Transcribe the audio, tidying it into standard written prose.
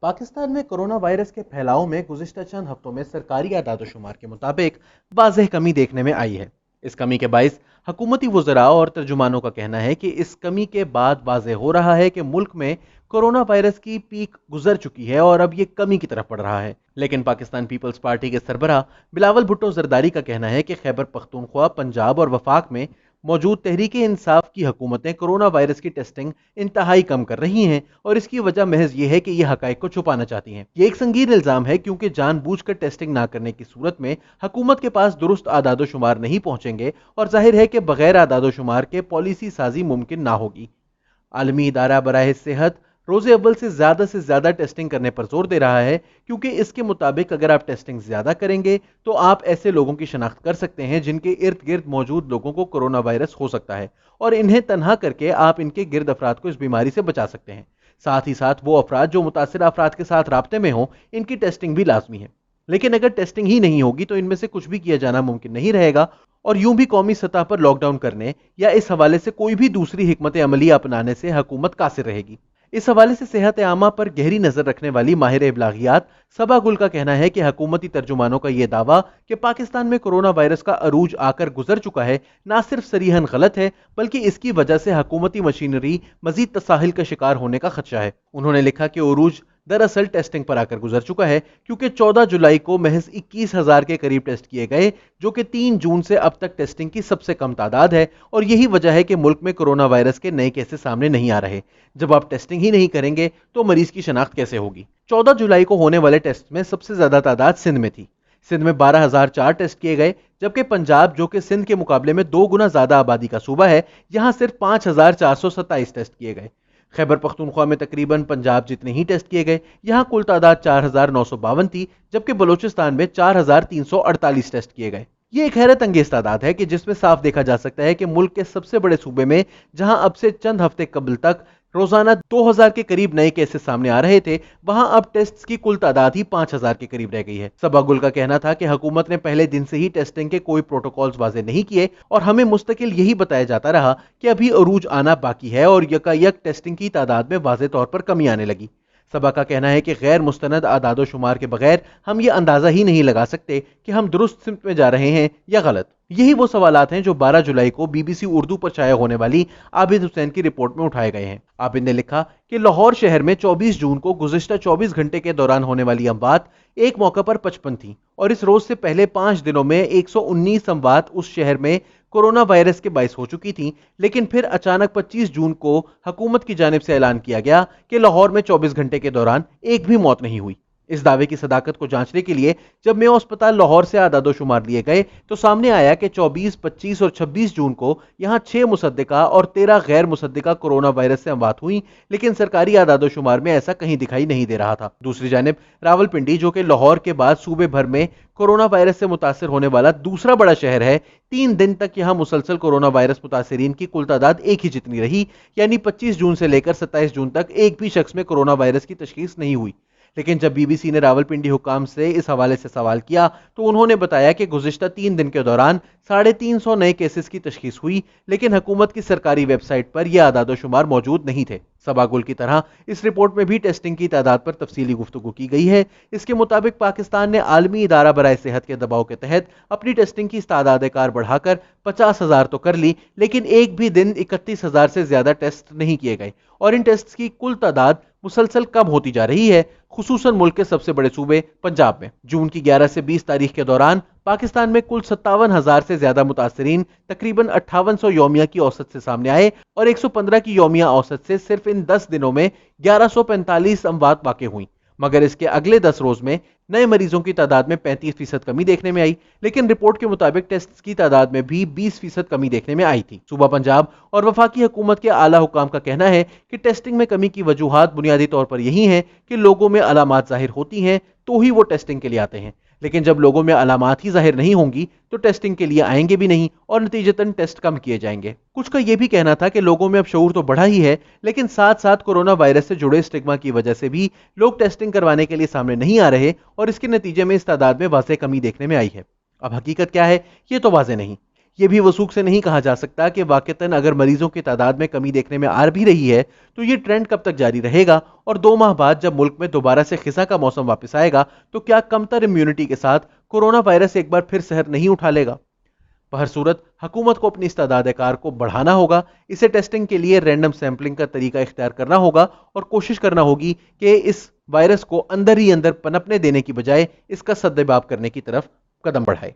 पाकिस्तान में corona virus के फैलाव में गुज़िश्ता चंद हफ्तों में सरकारी आदाद शुमार के मुताबिक वाज़ेह कमी देखने में आई है। इस कमी के बाइस हुकूमती वज़रा और तर्जुमानों का कहना है कि इस कमी के बाद वाज़ेह हो रहा है कि मुल्क में कोरोना वायरस की पीक गुजर चुकी है और अब ये कमी की तरफ बढ़ रहा है। लेकिन पाकिस्तान पीपल्स पार्टी के सरबराह बिलावल भुट्टो जरदारी का कहना है कि खैबर पख्तूनख्वा, पंजाब और वफाक में मौजूद तहरीके इंसाफ की हुकूमतें कोरोना वायरस की टेस्टिंग इंतहाई कम कर रही हैं और इसकी वजह महज ये है कि ये हकाइक को छुपाना चाहती हैं। ये एक संगीन इल्जाम है क्योंकि जानबूझकर टेस्टिंग ना करने की सूरत में हुकूमत के पास दुरुस्त आदादो शुमार नहीं पहुंचेंगे और जाहिर है कि बगैर आदादो शुमार के पॉलिसी साजी मुमकिन ना होगी। आलमी इदारा बराह सेहत रोज़े अव्वल से ज़्यादा टेस्टिंग करने पर जोर दे रहा है क्योंकि इसके मुताबिक अगर आप टेस्टिंग ज़्यादा करेंगे तो आप ऐसे लोगों की शनाख्त कर सकते हैं जिनके इर्द गिर्द मौजूद लोगों को कोरोना वायरस हो सकता है और इन्हें तन्हा करके आप इनके गिर्द अफराद को इस बीमारी से बचा सकते हैं। साथ ही साथ वो अफराद जो मुतासिर अफराद के साथ राब्ते में हों, इनकी टेस्टिंग भी लाजमी है। लेकिन अगर टेस्टिंग ही नहीं होगी तो इनमें से कुछ भी किया जाना मुमकिन नहीं रहेगा और यूं भी कौमी सतह पर लॉकडाउन करने या इस हवाले से कोई भी दूसरी हिकमत अमली अपनाने से हुकूमत कासिर रहेगी। इस हवाले से सेहत आमा पर गहरी नजर रखने वाली माहिर इब्लागियात सबा गुल का कहना है कि हुकूमती तर्जुमानों का यह दावा कि पाकिस्तान में कोरोना वायरस का अरूज आकर गुजर चुका है ना सिर्फ सरीहन गलत है बल्कि इसकी वजह से हुकूमती मशीनरी मजीद तसाहिल का शिकार होने का खदशा है। उन्होंने लिखा कि अरूज दरअसल टेस्टिंग पर आकर गुजर चुका है क्योंकि 14 जुलाई को महज 21,000 के करीब टेस्ट किए गए जो कि 3 जून से अब तक टेस्टिंग की सबसे कम तादाद है और यही वजह है कि मुल्क में कोरोना वायरस के नए केसेस सामने नहीं आ रहे। जब आप टेस्टिंग ही नहीं करेंगे तो मरीज की शनाख्त कैसे होगी। 14 जुलाई को होने वाले टेस्ट में सबसे ज्यादा तादाद सिंध में थी। सिंध में 12,004 टेस्ट किए गए जबकि पंजाब जो कि सिंध के मुकाबले में 2 गुना ज्यादा आबादी का सूबा है यहां सिर्फ 5,427 टेस्ट किए गए। खैबर पख्तूनख्वा में तकरीबन पंजाब जितने ही टेस्ट किए गए, यहां कुल तादाद 4,952 थी जबकि बलूचिस्तान में 4,348 टेस्ट किए गए। ये एक हैरत अंगेज तादाद है कि जिसमें साफ देखा जा सकता है कि मुल्क के सबसे बड़े सूबे में जहां अब से चंद हफ्ते कबल तक रोजाना 2,000 के करीब नए केसेस सामने आ रहे थे वहां अब टेस्ट्स की कुल तादाद ही 5,000 के करीब रह गई है। सबा गुल का कहना था कि हुकूमत ने पहले दिन से ही टेस्टिंग के कोई प्रोटोकॉल्स वाजे नहीं किए और हमें मुस्तकिल यही बताया जाता रहा कि अभी अरूज आना बाकी है और यकायक टेस्टिंग की तादाद में वाजे तौर पर कमी आने लगी। सबा का कहना है कि गैर मुस्तनद आदादो शुमार के बगैर हम ये अंदाजा ही नहीं लगा सकते कि हम दुरुस्त सिमत में जा रहे हैं या गलत। यही वो सवालात हैं जो 12 जुलाई को बीबीसी उर्दू पर शाया होने वाली आबिद हुसैन की रिपोर्ट में उठाए गए हैं। आबिद ने लिखा कि लाहौर शहर में 24 जून को गुज़िश्ता 24 घंटे के दौरान होने वाली अमवात एक मौका पर 55 थी और इस रोज से पहले 5 दिनों में 119 अमवात उस शहर में कोरोना वायरस के बाइस हो चुकी थी। लेकिन फिर अचानक 25 जून को हुकूमत की जानिब से ऐलान किया गया कि लाहौर में 24 घंटे के दौरान एक भी मौत नहीं हुई। इस दावे की सदाकत को जांचने के लिए जब मेयो अस्पताल लाहौर से आदादो शुमार लिए गए तो सामने आया कि 24, 25 और 26 जून को यहां 6 मुसद्दिका और 13 गैर मुसद्दिका कोरोना वायरस से अमवात हुई, लेकिन सरकारी आदादो शुमार में ऐसा कहीं दिखाई नहीं दे रहा था। दूसरी जानिब रावलपिंडी जो कि लाहौर के बाद सूबे भर में कोरोना वायरस से मुतासिर होने वाला दूसरा बड़ा शहर है, 3 दिन तक यहां मुसलसल कोरोना वायरस मुतासिरीन की कुल तादाद एक ही जितनी रही, यानी 25 जून से लेकर 27 जून तक एक भी शख्स में कोरोना वायरस की तशखीस नहीं हुई। लेकिन जब बीबीसी ने रावलपिंडी हुकाम से इस हवाले से सवाल किया तो उन्होंने बताया कि गुज़िश्ता 3 दिन के दौरान 350 नए केसेस की तशखीस हुई, लेकिन हुकूमत की सरकारी वेबसाइट पर यह आदादो शुमार मौजूद नहीं थे। सबागुल की तरह इस रिपोर्ट में भी टेस्टिंग की तादाद पर तफसीली गुफ्तगू की गई है। इसके मुताबिक पाकिस्तान ने आलमी इदारा बराए सेहत के दबाव के तहत अपनी टेस्टिंग की तादाद कार बढ़ाकर 50,000 तो कर ली, लेकिन एक भी दिन 31,000 से ज्यादा टेस्ट नहीं किए गए और इन टेस्ट की कुल तादाद मुसलसल कम होती जा रही है, खुसूसन मुल्क के सबसे बड़े सूबे पंजाब में। जून की 11 से 20 तारीख के दौरान पाकिस्तान में कुल 57,000 से ज्यादा मुतासरीन तकरीबन 5800 यौमिया की औसत से सामने आए और 115 की यौमिया औसत से सिर्फ इन 10 दिनों में 1145 अमवात वाक़ हुई। मगर इसके अगले 10 रोज में नए मरीजों की तादाद में 35% कमी देखने में आई, लेकिन रिपोर्ट के मुताबिक टेस्ट की तादाद में भी 20% कमी देखने में आई थी। सूबा पंजाब और वफाकी हुकूमत के आला हुकाम का कहना है कि टेस्टिंग में कमी की वजूहात बुनियादी तौर पर यही है कि लोगों में अलामात जाहिर होती हैं तो ही वो टेस्टिंग के लिए आते हैं, लेकिन जब लोगों में अलामात ही जाहिर नहीं होंगी तो टेस्टिंग के लिए आएंगे भी नहीं और नतीजतन टेस्ट कम किए जाएंगे। कुछ का यह भी कहना था कि लोगों में अब शऊर तो बढ़ा ही है, लेकिन साथ साथ कोरोना वायरस से जुड़े स्टिग्मा की वजह से भी लोग टेस्टिंग करवाने के लिए सामने नहीं आ रहे और इसके नतीजे में इस तादाद में वाज़ेह कमी देखने में आई है। अब हकीकत क्या है ये तो वाज़ेह नहीं। یہ بھی وثوق سے نہیں کہا جا سکتا کہ واقعتاً اگر مریضوں کی تعداد میں کمی دیکھنے میں آ بھی رہی ہے تو یہ ٹرینڈ کب تک جاری رہے گا، اور 2 ماہ بعد جب ملک میں دوبارہ سے خزاں کا موسم واپس آئے گا تو کیا کمتر امیونٹی کے ساتھ کورونا وائرس ایک بار پھر سحر نہیں اٹھا لے گا؟ بہر صورت حکومت کو اپنی استعداد کار کو بڑھانا ہوگا، اسے ٹیسٹنگ کے لیے رینڈم سیمپلنگ کا طریقہ اختیار کرنا ہوگا اور کوشش کرنا ہوگی کہ اس وائرس کو اندر ہی اندر پنپنے دینے کی بجائے اس کا سدباب کرنے کی طرف قدم بڑھائے۔